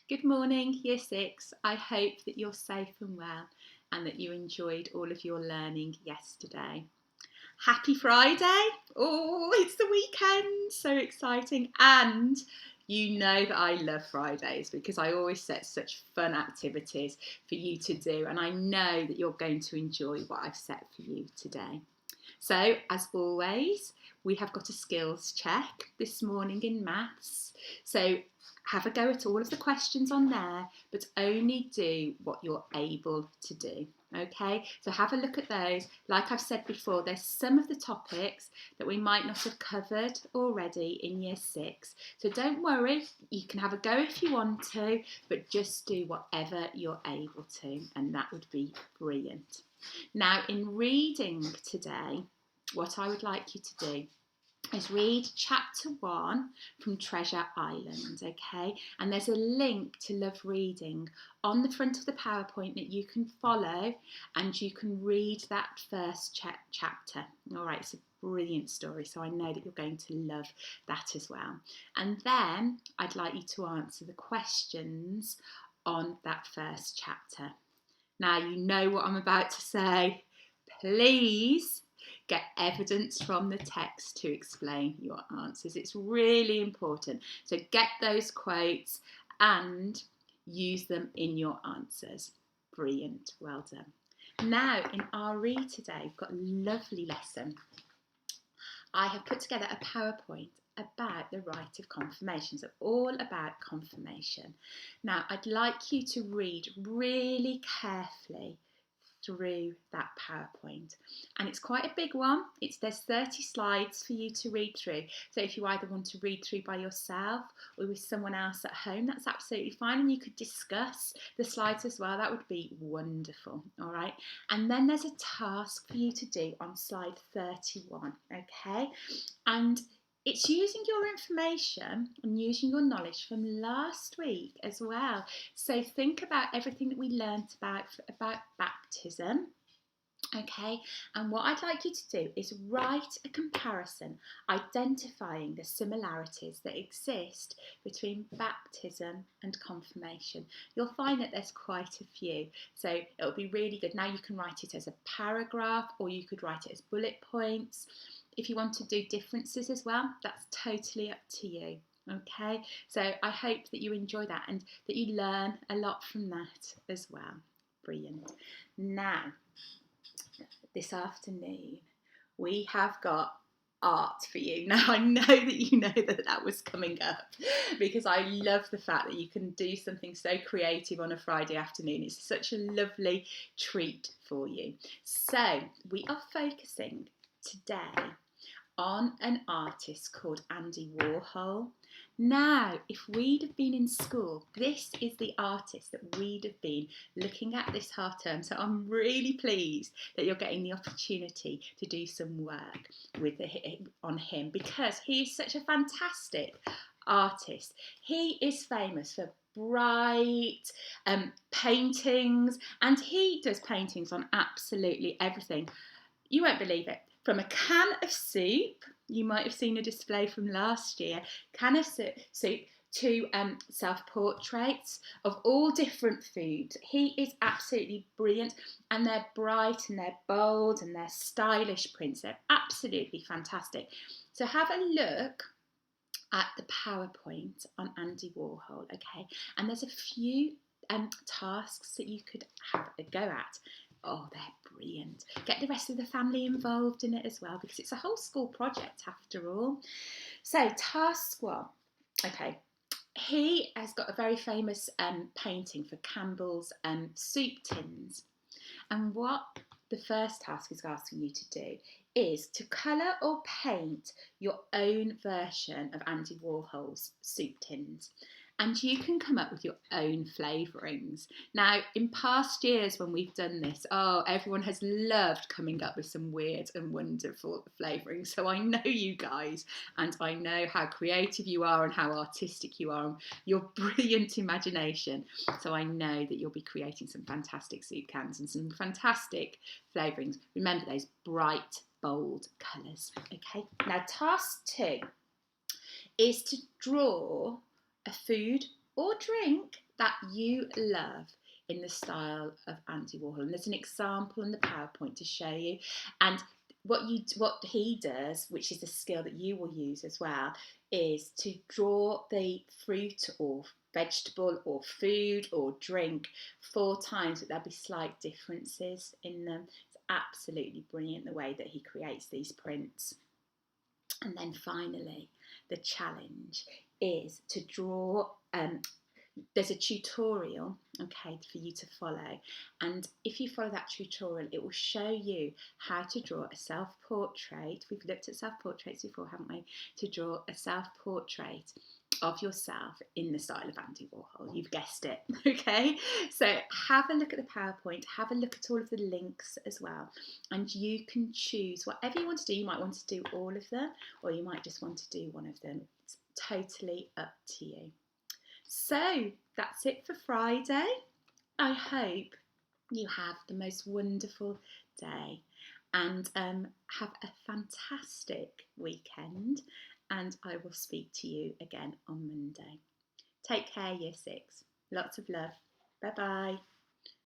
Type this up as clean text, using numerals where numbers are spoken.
Good morning, Year 6. I hope that you're safe and well and that you enjoyed all of your learning yesterday. Happy Friday! Oh, it's the weekend! So exciting. And you know that I love Fridays because I always set such fun activities for you to do, and I know that you're going to enjoy what I've set for you today. So, as always, we have got a skills check this morning in maths. So, have a go at all of the questions on there, but only do what you're able to do. Okay, so have a look at those. Like I've said before, there's some of the topics that we might not have covered already in Year 6. So don't worry, you can have a go if you want to, but just do whatever you're able to, and that would be brilliant. Now, in reading today, what I would like you to do is read chapter 1 from Treasure Island, okay? And there's a link to Love Reading on the front of the PowerPoint that you can follow, and you can read that first chapter. All right, it's a brilliant story, so I know that you're going to love that as well. And then I'd like you to answer the questions on that first chapter. Now, you know what I'm about to say. Please get evidence from the text to explain your answers. It's really important. So get those quotes and use them in your answers. Brilliant, well done. Now, in our read today, we've got a lovely lesson. I have put together a PowerPoint about the rite of confirmation, so all about confirmation. Now, I'd like you to read really carefully through that PowerPoint, and it's quite a big one. There's 30 slides for you to read through, so if you either want to read through by yourself or with someone else at home, that's absolutely fine, and you could discuss the slides as well. That would be wonderful. All right, and then there's a task for you to do on slide 31, okay? And it's using your information and using your knowledge from last week as well. So think about everything that we learnt about baptism. Okay, and what I'd like you to do is write a comparison identifying the similarities that exist between baptism and confirmation. You'll find that there's quite a few, so it'll be really good. Now you can write it as a paragraph or you could write it as bullet points. If you want to do differences as well, that's totally up to you. Okay, so I hope that you enjoy that and that you learn a lot from that as well. Brilliant. Now, this afternoon we have got art for you. Now I know that you know that was coming up because I love the fact that you can do something so creative on a Friday afternoon. It's such a lovely treat for you. So we are focusing today on an artist called Andy Warhol. Now, if we'd have been in school, this is the artist that we'd have been looking at this half term. So I'm really pleased that you're getting the opportunity to do some work on him because he is such a fantastic artist. He is famous for bright paintings, and he does paintings on absolutely everything. You won't believe it. From a can of soup, you might have seen a display from last year, can of soup to self-portraits of all different foods. He is absolutely brilliant, and they're bright and they're bold and they're stylish prints. They're absolutely fantastic. So have a look at the PowerPoint on Andy Warhol, okay? And there's a few tasks that you could have a go at. Oh, they're brilliant. Get the rest of the family involved in it as well because it's a whole school project after all. So task 1. Okay, he has got a very famous painting for Campbell's soup tins. And what the first task is asking you to do is to colour or paint your own version of Andy Warhol's soup tins. And you can come up with your own flavourings. Now, in past years when we've done this, everyone has loved coming up with some weird and wonderful flavourings. So I know you guys, and I know how creative you are and how artistic you are, and your brilliant imagination. So I know that you'll be creating some fantastic soup cans and some fantastic flavourings. Remember those bright, bold colours. Okay, now task 2 is to draw a food or drink that you love in the style of Andy Warhol. And there's an example in the PowerPoint to show you. And what he does, which is a skill that you will use as well, is to draw the fruit or vegetable or food or drink 4 times, but there'll be slight differences in them. It's absolutely brilliant the way that he creates these prints. And then finally, the challenge is to draw, there's a tutorial, okay, for you to follow. And if you follow that tutorial, it will show you how to draw a self-portrait. We've looked at self-portraits before, haven't we? To draw a self-portrait of yourself in the style of Andy Warhol. You've guessed it, okay? So have a look at the PowerPoint, have a look at all of the links as well, and you can choose whatever you want to do. You might want to do all of them, or you might just want to do one of them. It's totally up to you. So that's it for Friday. I hope you have the most wonderful day and have a fantastic weekend, and I will speak to you again on Monday. Take care, Year 6. Lots of love. Bye bye.